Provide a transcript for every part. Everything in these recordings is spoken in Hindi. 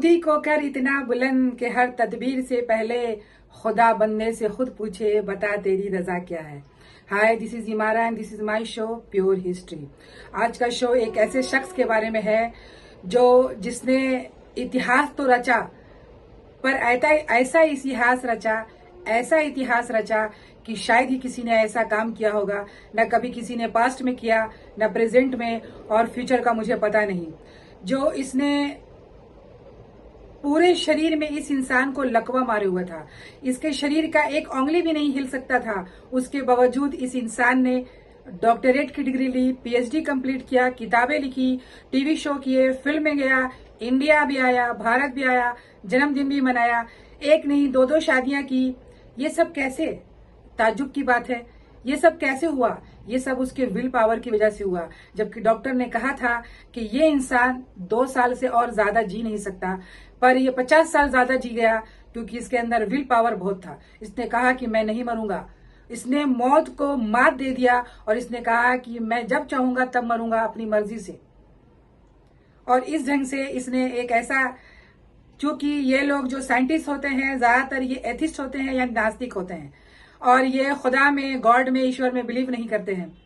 खुदी को कर इतना बुलंद के हर तदबीर से पहले खुदा बनने से खुद पूछे बता तेरी रजा क्या है। Hi, this is Imara and this is my show pure history. आज का शो एक ऐसे शख्स के बारे में है जिसने इतिहास तो रचा, पर ऐसा इतिहास रचा कि शायद ही किसी ने ऐसा काम किया होगा। न कभी किसी ने पास्ट में किया, न प्रेजेंट में, और फ्यूचर का मुझे पता नहीं। जो इसने पूरे शरीर में इस इंसान को लकवा मारे हुआ था, इसके शरीर का एक उंगली भी नहीं हिल सकता था। उसके बावजूद इस इंसान ने डॉक्टरेट की डिग्री ली, पीएचडी कंप्लीट किया, किताबें लिखी, टीवी शो किए, फिल्म में गया, इंडिया भी आया, भारत भी आया, जन्मदिन भी मनाया, एक नहीं दो शादियां की। ये सब कैसे? ताज्जुब की बात है। ये सब कैसे हुआ? ये सब उसके विल पावर की वजह से हुआ। जबकि डॉक्टर ने कहा था कि ये इंसान 2 साल से और ज्यादा जी नहीं सकता, पर ये 50 साल ज्यादा जी गया क्योंकि इसके अंदर विल पावर बहुत था। इसने कहा कि मैं नहीं मरूंगा। इसने मौत को मात दे दिया और इसने कहा कि मैं जब चाहूंगा तब मरूंगा अपनी मर्जी से। और इस ढंग से इसने एक ऐसा, चूंकि ये लोग जो साइंटिस्ट होते हैं ज्यादातर ये एथिस्ट होते हैं या नास्तिक होते हैं, और ये खुदा में, गॉड में, ईश्वर में बिलीव नहीं करते हैं,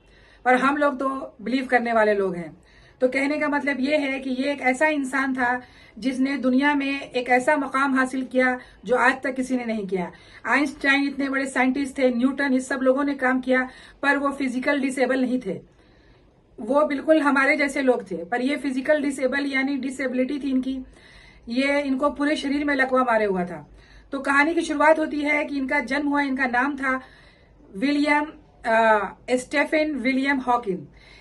पर हम लोग तो बिलीव करने वाले लोग हैं। तो कहने का मतलब ये है कि ये एक ऐसा इंसान था जिसने दुनिया में एक ऐसा मकाम हासिल किया जो आज तक किसी ने नहीं किया। आइंस्टाइन इतने बड़े साइंटिस्ट थे, न्यूटन, इस सब लोगों ने काम किया, पर वो फिजिकल डिसेबल नहीं थे। वो बिल्कुल हमारे जैसे लोग थे, पर ये फिजिकल डिसेबल यानी डिसेबिलिटी थी इनकी। ये इनको पूरे शरीर में लकवा मारे हुआ था। तो कहानी की शुरुआत होती है कि इनका जन्म हुआ, इनका नाम था स्टेफन विलियम हॉकिंग,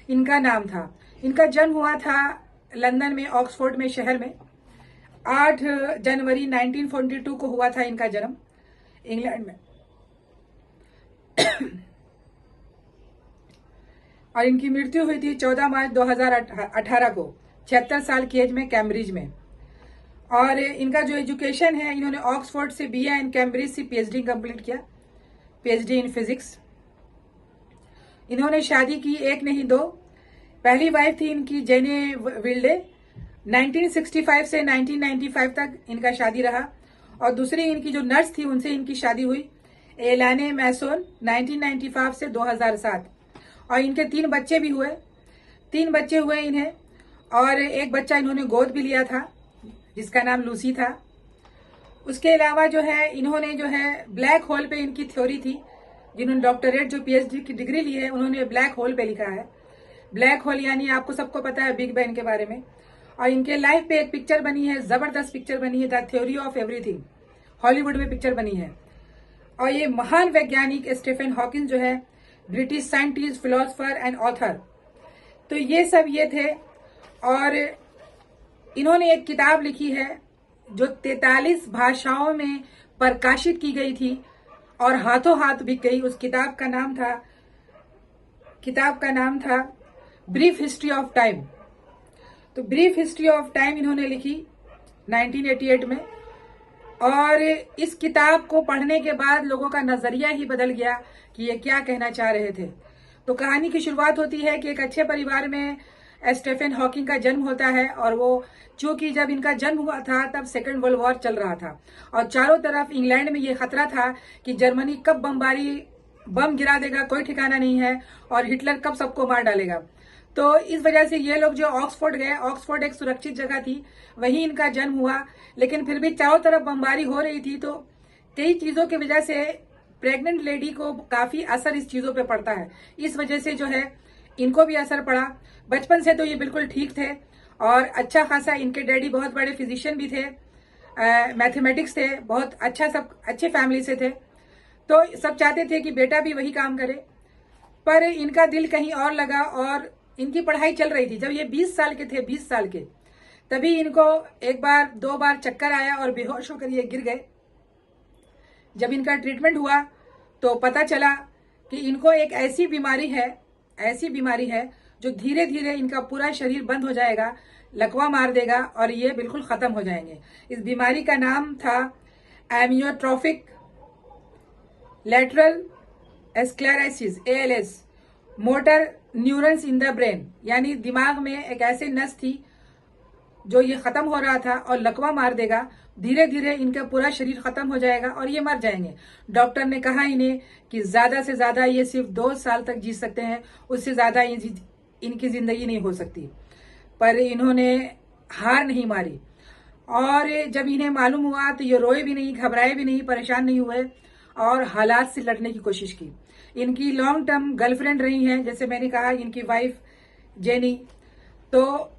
इनका नाम था। इनका जन्म हुआ था लंदन में, ऑक्सफोर्ड में, शहर में। 8 जनवरी 1942 को हुआ था इनका जन्म, इंग्लैंड में। और इनकी मृत्यु हुई थी 14 मार्च 2018 को, 76 साल की एज में, कैम्ब्रिज में। और इनका जो एजुकेशन है, इन्होंने ऑक्सफोर्ड से बीए एंड कैम्ब्रिज से पीएचडी कंप्लीट किया, पीएचडी इन फिजिक्स। इन्होंने शादी की, एक नहीं दो। पहली वाइफ थी इनकी जेने विल्डे, 1965 से 1995 तक इनका शादी रहा। और दूसरी इनकी जो नर्स थी उनसे इनकी शादी हुई, एलाने मैसोन, 1995 से 2007। और इनके 3 बच्चे भी हुए, 3 बच्चे हुए इन्हें। और एक बच्चा इन्होंने गोद भी लिया था जिसका नाम लूसी था। उसके अलावा जो है इन्होंने जो है ब्लैक होल पे इनकी थ्योरी थी। जिन्होंने डॉक्टरेट जो पीएचडी की डिग्री ली है उन्होंने ब्लैक होल पे लिखा है। ब्लैक होल यानी आपको सबको पता है बिग बैंग के बारे में। और इनके लाइफ पे एक पिक्चर बनी है, जबरदस्त पिक्चर बनी है, the theory of everything, Hollywood में पिक्चर बनी है। और ये महान वैज्ञानिक स्टीफन हॉकिंग जो है, British scientist, philosopher and author. तो ये सब ये थे। और इन्होंने एक किताब लिखी है जो 43 भाषाओं में प्रकाशित की गई थी और हाथों हाथ बिक गई। उस किताब का नाम था ब्रीफ हिस्ट्री ऑफ टाइम। तो ब्रीफ हिस्ट्री ऑफ टाइम इन्होंने लिखी 1988 में। और इस किताब को पढ़ने के बाद लोगों का नजरिया ही बदल गया कि ये क्या कहना चाह रहे थे। तो कहानी की शुरुआत होती है कि एक अच्छे परिवार में स्टीफन हॉकिंग का जन्म होता है। और वो, चूंकि जब इनका जन्म हुआ था तब सेकेंड वर्ल्ड वॉर चल रहा था और चारों तरफ इंग्लैंड में ये खतरा था कि जर्मनी कब बम गिरा देगा, कोई ठिकाना नहीं है, और हिटलर कब सबको मार डालेगा। तो इस वजह से ये लोग जो ऑक्सफोर्ड गए, ऑक्सफोर्ड एक सुरक्षित जगह थी, वहीं इनका जन्म हुआ। लेकिन फिर भी चारों तरफ बमबारी हो रही थी, तो कई चीजों की वजह से प्रेग्नेंट लेडी को काफी असर इस चीजों पे पड़ता है। इस वजह से जो है इनको भी असर पड़ा। बचपन से तो ये बिल्कुल ठीक थे और अच्छा खासा, इनके डैडी बहुत बड़े फिजिशियन भी थे, मैथमेटिक्स थे, बहुत अच्छा, सब अच्छे फैमिली से थे। तो सब चाहते थे कि बेटा भी वही काम करे, पर इनका दिल कहीं और लगा और इनकी पढ़ाई चल रही थी। जब ये 20 साल के थे, 20 साल के, तभी इनको 1 बार 2 बार चक्कर आया और बेहोश होकर ये गिर गए। जब इनका ट्रीटमेंट हुआ तो पता चला कि इनको एक ऐसी बीमारी है जो धीरे धीरे इनका पूरा शरीर बंद हो जाएगा, लकवा मार देगा और ये बिल्कुल खत्म हो जाएंगे। इस बीमारी का नाम था amyotrophic lateral sclerosis, ALS, motor neurons in the brain, यानी दिमाग में एक ऐसी नस थी जो ये खत्म हो रहा था और लकवा मार देगा, धीरे धीरे इनका पूरा शरीर खत्म हो जाएगा और ये मर जाएंगे। डॉक्टर ने कहा इन्हें कि ज्यादा से ज्यादा ये सिर्फ 2 साल तक जी सकते हैं, उससे ज्यादा इनकी जिंदगी नहीं हो सकती। पर इन्होंने हार नहीं मारी और जब इन्हें मालूम हुआ तो ये रोए भी नहीं, घबराए भी नहीं, परेशान नहीं हुए और हालात से लड़ने की कोशिश की। इनकी लॉन्ग टर्म गर्लफ्रेंड रही है, जैसे मैंने कहा, इनकी वाइफ जेनी। तो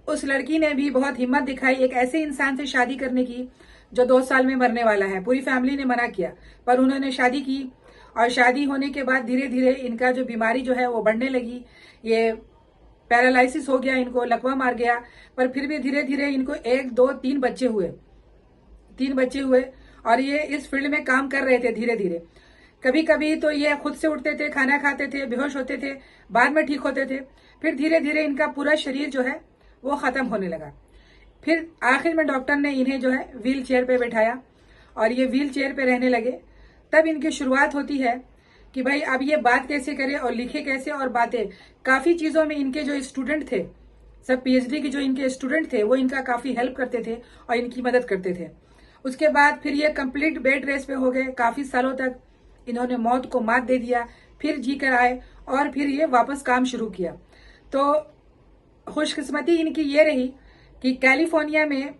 उस लड़की ने भी बहुत हिम्मत दिखाई एक ऐसे इंसान से शादी करने की जो 2 साल में मरने वाला है। पूरी फैमिली ने मना किया पर उन्होंने शादी की और शादी होने के बाद धीरे धीरे इनका जो बीमारी जो है वो बढ़ने लगी। ये पैरालिसिस हो गया, इनको लकवा मार गया, पर फिर भी धीरे धीरे इनको 1, 2, 3 बच्चे हुए। 3 बच्चे हुए और ये इस फील्ड में काम कर रहे थे धीरे धीरे। कभी कभी तो ये खुद से उठते थे, खाना खाते थे, बेहोश होते थे, बाद में ठीक होते थे। फिर धीरे धीरे इनका पूरा शरीर जो है वो खत्म होने लगा। फिर आखिर में डॉक्टर ने इन्हें जो है व्हील चेयर पे बैठाया और ये व्हील चेयर पे रहने लगे। तब इनकी शुरुआत होती है कि भाई अब ये बात कैसे करे और लिखे कैसे, और बातें काफी चीजों में इनके जो स्टूडेंट थे, सब पीएचडी के जो इनके स्टूडेंट थे, वो इनका काफी हेल्प करते थे और इनकी मदद करते थे। उसके बाद फिर ये कंप्लीट बेड रेस्ट पे हो गए। काफी सालों तक इन्होंने मौत को मात दे दिया, फिर जी कर आए और फिर ये वापस काम शुरू किया। तो खुशकिस्मती इनकी ये रही कि कैलिफोर्निया में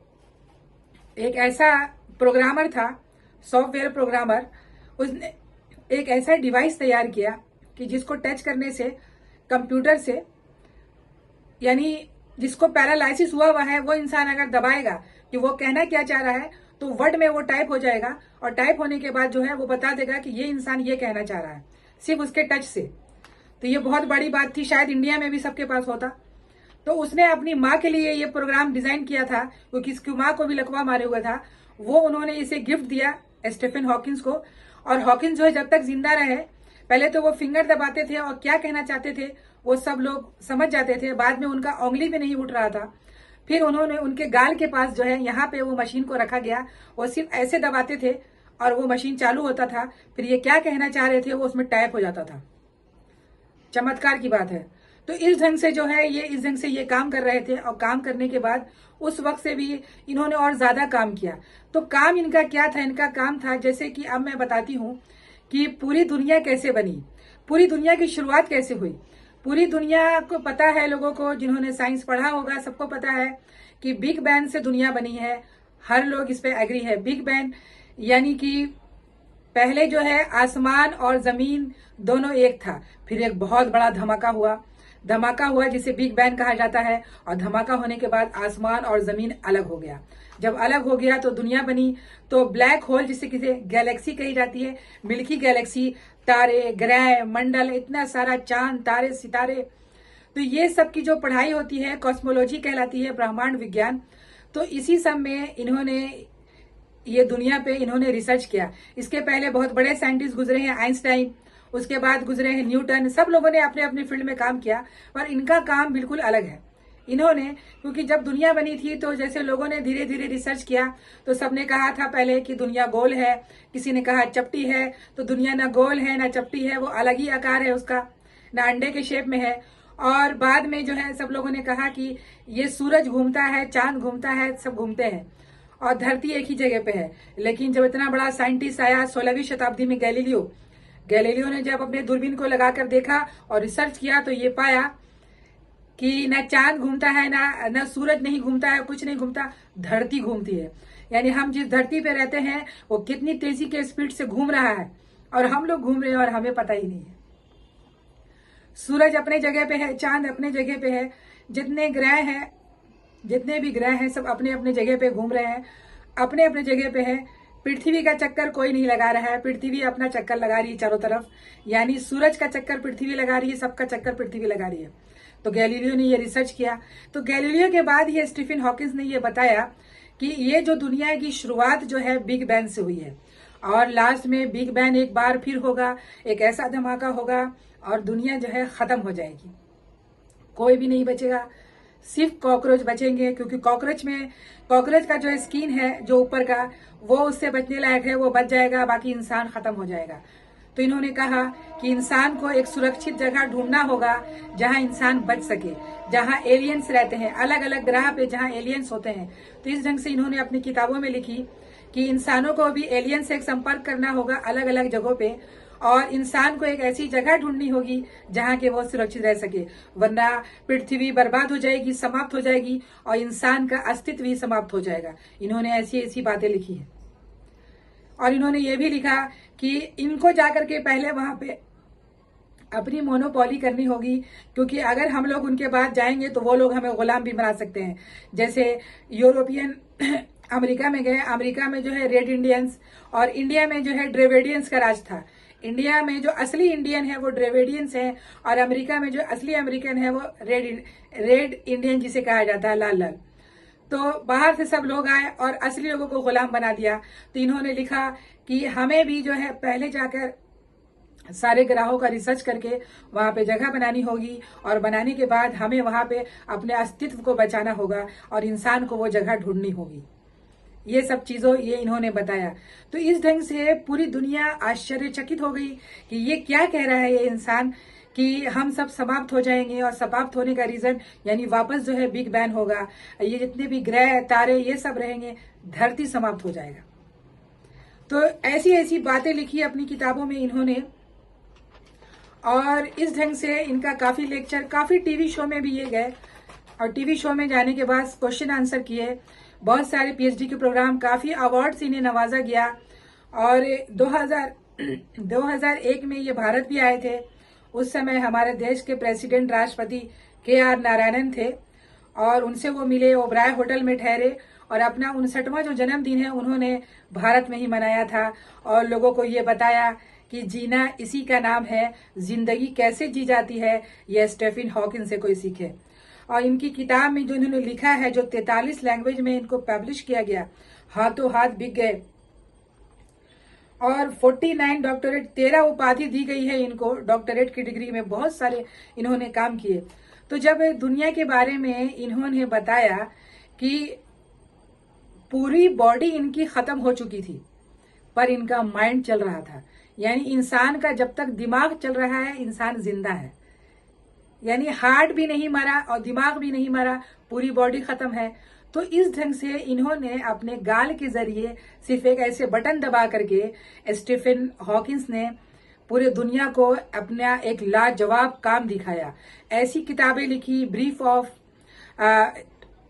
एक ऐसा प्रोग्रामर था, सॉफ्टवेयर प्रोग्रामर, उसने एक ऐसा डिवाइस तैयार किया कि जिसको टच करने से कंप्यूटर से, यानी जिसको पैरालाइसिस हुआ है वो इंसान अगर दबाएगा कि वो कहना क्या चाह रहा है तो वर्ड में वो टाइप हो जाएगा और टाइप होने के बाद जो है वो बता देगा कि ये इंसान ये कहना चाह रहा है सिर्फ उसके टच से। तो ये बहुत बड़ी बात थी, शायद इंडिया में भी सबके पास होता। तो उसने अपनी माँ के लिए ये प्रोग्राम डिजाइन किया था क्योंकि इसकी माँ को भी लकवा मारे हुआ था। वो उन्होंने इसे गिफ्ट दिया स्टीफन हॉकिंस को। और हॉकिंस जो है जब तक जिंदा रहे, पहले तो वो फिंगर दबाते थे और क्या कहना चाहते थे वो सब लोग समझ जाते थे। बाद में उनका उंगली भी नहीं उठ रहा था। फिर उन्होंने उनके गाल के पास जो है यहाँ पे वो मशीन को रखा गया, वो सिर्फ ऐसे दबाते थे और वो मशीन चालू होता था। फिर ये क्या कहना चाह रहे थे वो उसमें टाइप हो जाता था। चमत्कार की बात है। तो इस ढंग से जो है इस ढंग से ये काम कर रहे थे और काम करने के बाद उस वक्त से भी इन्होंने और ज्यादा काम किया। तो काम इनका क्या था? इनका काम था, जैसे कि अब मैं बताती हूँ कि पूरी दुनिया कैसे बनी, पूरी दुनिया की शुरुआत कैसे हुई। पूरी दुनिया को पता है, लोगों को जिन्होंने साइंस पढ़ा होगा सबको पता है कि बिग बैंग से दुनिया बनी है। हर लोग इस पे एग्री है। बिग बैंग यानी कि पहले जो है आसमान और जमीन दोनों एक था, फिर एक बहुत बड़ा धमाका हुआ जिसे बिग बैंग कहा जाता है। और धमाका होने के बाद आसमान और जमीन अलग हो गया। जब अलग हो गया तो दुनिया बनी। तो ब्लैक होल जिसे किसे गैलेक्सी कही जाती है, मिल्की गैलेक्सी, तारे, ग्रह, मंडल, इतना सारा चांद, तारे, सितारे, तो ये सब की जो पढ़ाई होती है कॉस्मोलॉजी कहलाती है, ब्रह्मांड विज्ञान। तो इसी सब में इन्होंने ये दुनिया पे इन्होंने रिसर्च किया। इसके पहले बहुत बड़े साइंटिस्ट गुजरे हैं, आइंस्टाइन, उसके बाद गुजरे हैं न्यूटन। सब लोगों ने अपने अपने फील्ड में काम किया, पर इनका काम बिल्कुल अलग है। इन्होंने, क्योंकि जब दुनिया बनी थी तो जैसे लोगों ने धीरे धीरे रिसर्च किया तो सबने कहा था पहले कि दुनिया गोल है, किसी ने कहा चपटी है। तो दुनिया ना गोल है ना चपटी है, वो अलग ही आकार है उसका, ना अंडे के शेप में है। और बाद में जो है सब लोगों ने कहा कि ये सूरज घूमता है, चांद घूमता है, सब घूमते हैं और धरती एक ही जगह पे है। लेकिन जब इतना बड़ा साइंटिस्ट आया 16वीं शताब्दी में, गैलीलियो ने जब अपने दूरबीन को लगाकर देखा और रिसर्च किया तो ये पाया कि ना चांद घूमता है, ना सूरज नहीं घूमता है, कुछ नहीं घूमता, धरती घूमती है। यानी हम जिस धरती पे रहते हैं वो कितनी तेजी के स्पीड से घूम रहा है और हम लोग घूम रहे हैं और हमें पता ही नहीं है। सूरज अपने जगह पे है, चांद अपने जगह पे है, जितने भी ग्रह हैं सब अपने अपने जगह पे घूम रहे हैं, अपने अपने जगह पे है। पृथ्वी का चक्कर कोई नहीं लगा रहा है, पृथ्वी अपना चक्कर लगा रही है चारों तरफ। यानी सूरज का चक्कर पृथ्वी लगा रही है, सबका चक्कर पृथ्वी लगा रही है। तो गैलीलियो ने ये रिसर्च किया। तो गैलीलियो के बाद ये स्टीफन हॉकिंस ने ये बताया कि ये जो दुनिया की शुरुआत जो है बिग बैंग से हुई है और लास्ट में बिग बैंग एक बार फिर होगा, एक ऐसा धमाका होगा और दुनिया जो है खत्म हो जाएगी, कोई भी नहीं बचेगा, सिर्फ कॉकरोच बचेंगे। क्योंकि कॉकरोच का जो स्किन है जो ऊपर का, वो उससे बचने लायक है, वो बच जाएगा, बाकी इंसान खत्म हो जाएगा। तो इन्होंने कहा कि इंसान को एक सुरक्षित जगह ढूंढना होगा जहां इंसान बच सके, जहां एलियंस रहते हैं, अलग अलग ग्रह पे जहां एलियंस होते हैं। तो इस ढंग से इन्होंने अपनी किताबों में लिखी कि इंसानों को भी एलियन से संपर्क करना होगा अलग अलग जगहों पे, और इंसान को एक ऐसी जगह ढूंढनी होगी जहां के वो सुरक्षित रह सके, वरना पृथ्वी बर्बाद हो जाएगी, समाप्त हो जाएगी और इंसान का अस्तित्व ही समाप्त हो जाएगा। इन्होंने ऐसी ऐसी बातें लिखी है। और इन्होंने ये भी लिखा कि इनको जाकर के पहले वहां पे अपनी मोनोपोली करनी होगी, क्योंकि अगर हम लोग उनके बाद जाएंगे तो वो लोग हमें गुलाम भी बना सकते हैं। जैसे यूरोपियन अमेरिका में गए, अमेरिका में जो है रेड इंडियंस और इंडिया में जो है ड्रेविडियंस का राज था। इंडिया में जो असली इंडियन है वो ड्रेविडियंस है, और अमेरिका में जो असली अमेरिकन है वो रेड इंडियन जिसे कहा जाता है, लाल लाल। तो बाहर से सब लोग आए और असली लोगों को गुलाम बना दिया। तो इन्होंने लिखा कि हमें भी जो है पहले जाकर सारे ग्रहों का रिसर्च करके वहां पे जगह बनानी होगी, और बनाने के बाद हमें वहां पे अपने अस्तित्व को बचाना होगा और इंसान को वो जगह ढूंढनी होगी। ये सब चीजों ये इन्होंने बताया। तो इस ढंग से पूरी दुनिया आश्चर्यचकित हो गई कि ये क्या कह रहा है ये इंसान कि हम सब समाप्त हो जाएंगे, और समाप्त होने का रीजन यानी वापस जो है बिग बैंग होगा, ये जितने भी ग्रह तारे ये सब रहेंगे, धरती समाप्त हो जाएगा। तो ऐसी ऐसी बातें लिखी अपनी किताबों में इन्होंने, और इस ढंग से इनका काफी लेक्चर, काफी टीवी शो में भी ये गए, और टीवी शो में जाने के बाद क्वेश्चन आंसर किए, बहुत सारे पीएचडी के प्रोग्राम, काफी अवार्ड से इन्हें नवाजा गया। और 2001 में ये भारत भी आए थे। उस समय हमारे देश के प्रेसिडेंट राष्ट्रपति KR नारायणन थे, और उनसे वो मिले, ओबराय होटल में ठहरे, और अपना 59वां जो जन्मदिन है उन्होंने भारत में ही मनाया था, और लोगों को ये बताया कि जीना इसी का नाम है, जिंदगी कैसे जी जाती है यह स्टीफन हॉकिंस से कोई सीखे। और इनकी किताब में जो इन्होंने लिखा है, जो 43 लैंग्वेज में इनको पब्लिश किया गया, हाथों हाथ बिक गए, और 49 डॉक्टरेट, 13 उपाधि दी गई है इनको डॉक्टरेट की डिग्री में, बहुत सारे इन्होंने काम किए। तो जब दुनिया के बारे में इन्होंने बताया कि पूरी बॉडी इनकी खत्म हो चुकी थी पर इनका माइंड चल रहा था, यानी इंसान का जब तक दिमाग चल रहा है इंसान जिंदा है, यानी हार्ट भी नहीं मरा और दिमाग भी नहीं मरा, पूरी बॉडी खत्म है। तो इस ढंग से इन्होंने अपने गाल के जरिए सिर्फ एक ऐसे बटन दबा करके स्टीफन हॉकिंस ने पूरे दुनिया को अपना एक लाजवाब काम दिखाया। ऐसी किताबें लिखी,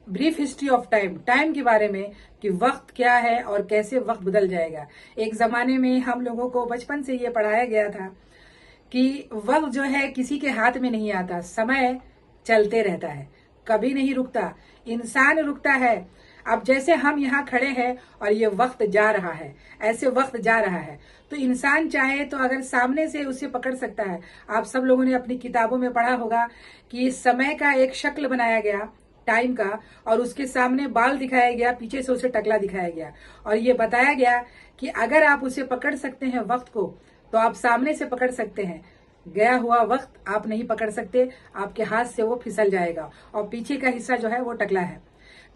brief history of time, time के बारे में कि वक्त क्या है और कैसे वक्त बदल जाएगा। एक जमाने में हम लोगों को बचपन से ये पढ़ाया गया था कि वक्त जो है किसी के हाथ में नहीं आता, समय चलते रहता है, कभी नहीं रुकता, इंसान रुकता है। अब जैसे हम यहाँ खड़े हैं और ये वक्त जा रहा है, ऐसे वक्त जा रहा है, तो इंसान चाहे तो अगर सामने से उसे पकड़ सकता है। आप सब लोगों ने अपनी किताबों में पढ़ा होगा कि समय का एक शक्ल बनाया गया, टाइम का, और उसके सामने बाल दिखाया गया, पीछे से उसे टकला दिखाया गया, और ये बताया गया कि अगर आप उसे पकड़ सकते हैं वक्त को, तो आप सामने से पकड़ सकते हैं, गया हुआ वक्त आप नहीं पकड़ सकते, आपके हाथ से वो फिसल जाएगा, और पीछे का हिस्सा जो है वो टकला है।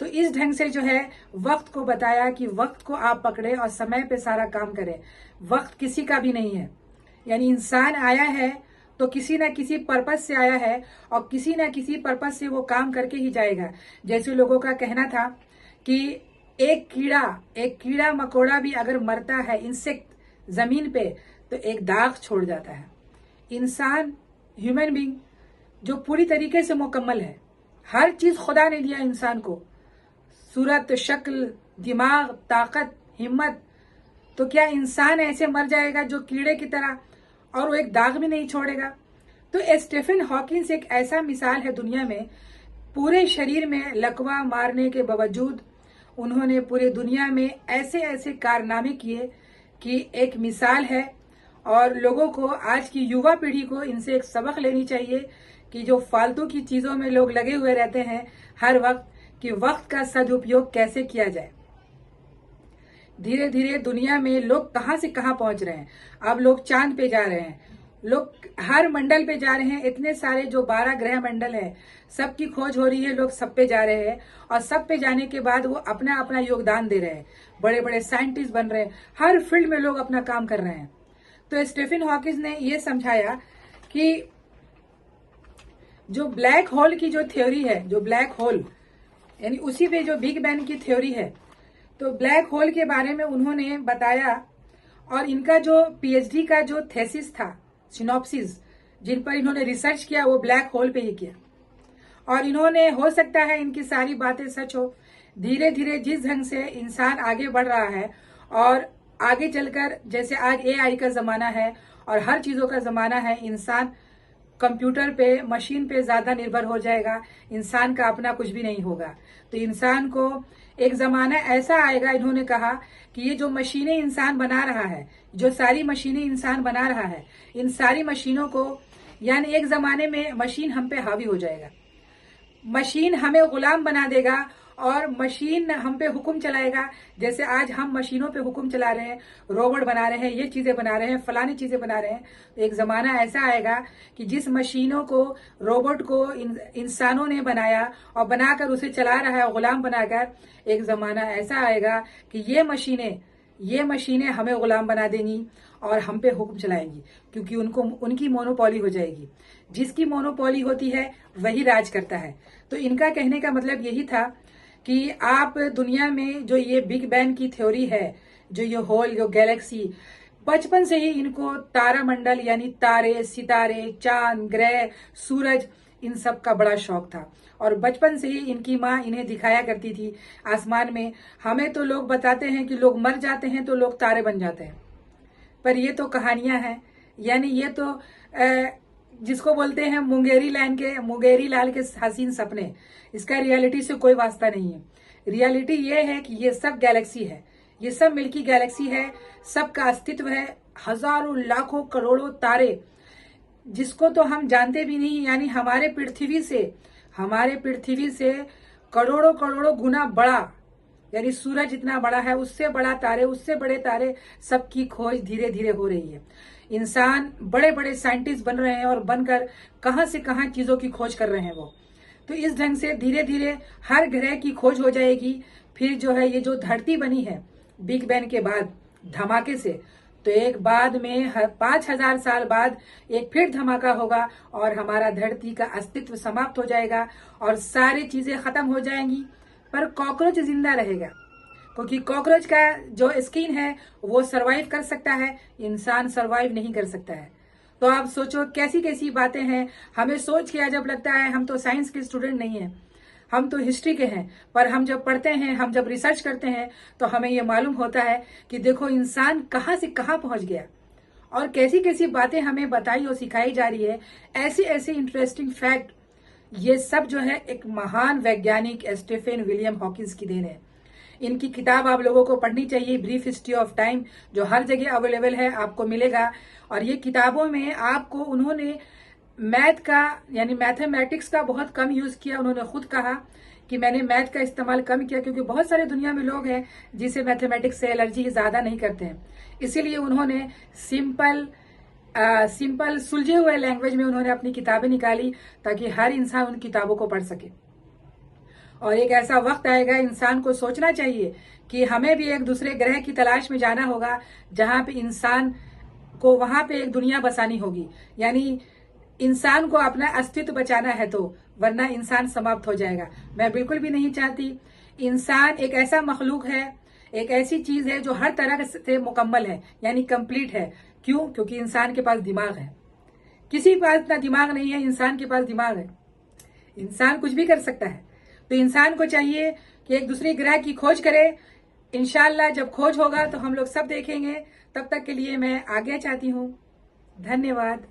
तो इस ढंग से जो है वक्त को बताया कि वक्त को आप पकड़े और समय पे सारा काम करें। वक्त किसी का भी नहीं है, यानी इंसान आया है तो किसी ना किसी पर्पस से आया है, और किसी ना किसी पर्पस से वो काम करके ही जाएगा। जैसे लोगों का कहना था कि एक कीड़ा मकोड़ा भी अगर मरता है, इंसेक्ट जमीन पे, तो एक दाग छोड़ जाता है। इंसान, ह्यूमन बीइंग जो पूरी तरीके से मुकम्मल है, हर चीज खुदा ने दिया इंसान को, सूरत, शक्ल, दिमाग, ताकत, हिम्मत, तो क्या इंसान ऐसे मर जाएगा जो कीड़े की तरह, और वो एक दाग भी नहीं छोड़ेगा? तो स्टीफन हॉकिंस एक ऐसा मिसाल है दुनिया में, पूरे शरीर में लकवा मारने के बावजूद उन्होंने पूरे दुनिया में ऐसे ऐसे कारनामे किए कि एक मिसाल है। और लोगों को, आज की युवा पीढ़ी को इनसे एक सबक लेनी चाहिए कि जो फालतू की चीजों में लोग लगे हुए रहते हैं हर वक्त, कि वक्त का सदुपयोग कैसे किया जाए। धीरे धीरे दुनिया में लोग कहां से कहां पहुंच रहे हैं। अब लोग चांद पे जा रहे हैं, लोग हर मंडल पे जा रहे हैं, इतने सारे जो 12 ग्रह मंडल है सबकी खोज हो रही है, लोग सब पे जा रहे हैं, और सब पे जाने के बाद वो अपना अपना योगदान दे रहे हैं, बड़े बड़े साइंटिस्ट बन रहे हैं, हर फील्ड में लोग अपना काम कर रहे हैं। तो स्टीफन हॉकिंस ने ये समझाया कि जो ब्लैक होल की जो थ्योरी है, जो ब्लैक होल यानी उसी पे जो बिग बैंग की थ्योरी है, तो ब्लैक होल के बारे में उन्होंने बताया। और इनका जो पीएचडी का जो थेसिस था, सिनॉप्सिस, जिन पर इन्होंने रिसर्च किया, वो ब्लैक होल पे ही किया। और इन्होंने, हो सकता है इनकी सारी बातें सच हो, धीरे धीरे जिस ढंग से इंसान आगे बढ़ रहा है और आगे चलकर, जैसे आज एआई का जमाना है और हर चीजों का जमाना है, इंसान कंप्यूटर पे, मशीन पे ज्यादा निर्भर हो जाएगा, इंसान का अपना कुछ भी नहीं होगा। तो इंसान को एक जमाना ऐसा आएगा, इन्होंने कहा कि ये जो मशीनें इंसान बना रहा है, जो सारी मशीनें इंसान बना रहा है, इन सारी मशीनों को, यानी एक जमाने में मशीन हम पे हावी हो जाएगा, मशीन हमें गुलाम बना देगा और मशीन हम पे हुक्म चलाएगा। जैसे आज हम मशीनों पे हुक्म चला रहे हैं, रोबोट बना रहे हैं, ये चीजें बना रहे हैं, फलानी चीजें बना रहे हैं। तो एक जमाना ऐसा आएगा कि जिस मशीनों को, रोबोट को इंसानों ने बनाया और बनाकर उसे चला रहा है गुलाम बनाकर, एक जमाना ऐसा आएगा कि ये मशीनें हमें गुलाम बना देंगी और हम पे हुक्म चलाएंगी, क्योंकि उनकी मोनोपोली हो जाएगी। जिसकी मोनोपोली होती है वही राज करता है। तो इनका कहने का मतलब यही था कि आप दुनिया में जो ये बिग बैंग की थ्योरी है, जो ये होल, जो गैलेक्सी, बचपन से ही इनको तारामंडल यानी तारे, सितारे, चांद, ग्रह, सूरज, इन सब का बड़ा शौक था। और बचपन से ही इनकी माँ इन्हें दिखाया करती थी आसमान में। हमें तो लोग बताते हैं कि लोग मर जाते हैं तो लोग तारे बन जाते हैं, पर ये तो कहानियां हैं, यानी ये तो जिसको बोलते हैं मुंगेरी लाल के हसीन सपने, इसका रियलिटी से कोई वास्ता नहीं है। रियलिटी ये है कि ये सब गैलेक्सी है, ये सब मिल्की गैलेक्सी है, सबका अस्तित्व है, हजारों, लाखों, करोड़ों तारे, जिसको तो हम जानते भी नहीं। यानी हमारे पृथ्वी से करोड़ों करोड़ों गुना बड़ा, यानी सूरज जितना बड़ा है, उससे बड़ा तारे, उससे बड़े तारे, सबकी खोज धीरे धीरे हो रही है। इंसान बड़े बड़े साइंटिस्ट बन रहे हैं और बनकर कहां से कहां चीजों की खोज कर रहे हैं वो। तो इस ढंग से धीरे धीरे हर ग्रह की खोज हो जाएगी। फिर जो है ये जो धरती बनी है बिग बैंग के बाद धमाके से, तो एक बाद में 5000 साल बाद एक फिर धमाका होगा और हमारा धरती का अस्तित्व समाप्त हो जाएगा और सारी चीजें खत्म हो जाएंगी, पर कॉकरोच जिंदा रहेगा, क्योंकि कॉकरोच का जो स्किन है वो सरवाइव कर सकता है, इंसान सरवाइव नहीं कर सकता है। तो आप सोचो कैसी कैसी बातें हैं। हमें सोच के अजब लगता है, हम तो साइंस के स्टूडेंट नहीं हैं, हम तो हिस्ट्री के हैं, पर हम जब पढ़ते हैं, हम जब रिसर्च करते हैं, तो हमें ये मालूम होता है कि देखो इंसान कहाँ से कहाँ पहुंच गया और कैसी कैसी बातें हमें बताई और सिखाई जा रही है, ऐसी ऐसी इंटरेस्टिंग फैक्ट। ये सब जो है एक महान वैज्ञानिक स्टीफन विलियम हॉकिंस की देन है। इनकी किताब आप लोगों को पढ़नी चाहिए, ब्रीफ हिस्ट्री ऑफ टाइम, जो हर जगह अवेलेबल है, आपको मिलेगा। और ये किताबों में आपको उन्होंने मैथ का यानी मैथमेटिक्स का बहुत कम यूज किया। उन्होंने खुद कहा कि मैंने मैथ का इस्तेमाल कम किया, क्योंकि बहुत सारे दुनिया में लोग हैं जिसे मैथमेटिक्स से एलर्जी ज्यादा नहीं करते हैं। इसीलिए उन्होंने सिंपल सुलझे हुए लैंग्वेज में उन्होंने अपनी किताबें निकाली, ताकि हर इंसान उन किताबों को पढ़ सके। और एक ऐसा वक्त आएगा, इंसान को सोचना चाहिए कि हमें भी एक दूसरे ग्रह की तलाश में जाना होगा, जहां पे इंसान को वहां पे एक दुनिया बसानी होगी। यानी इंसान को अपना अस्तित्व बचाना है, तो वरना इंसान समाप्त हो जाएगा। मैं बिल्कुल भी नहीं चाहती। इंसान एक ऐसा मखलूक है, एक ऐसी चीज है जो हर तरह से मुकम्मल है, यानी कंप्लीट है। क्यों? क्योंकि इंसान के पास दिमाग है। किसी के पास इतना दिमाग नहीं है, इंसान के पास दिमाग है। इंसान कुछ भी कर सकता है। तो इंसान को चाहिए कि एक दूसरे ग्रह की खोज करे। इंशाल्लाह जब खोज होगा तो हम लोग सब देखेंगे। तब तक के लिए मैं आज्ञा चाहती हूँ। धन्यवाद।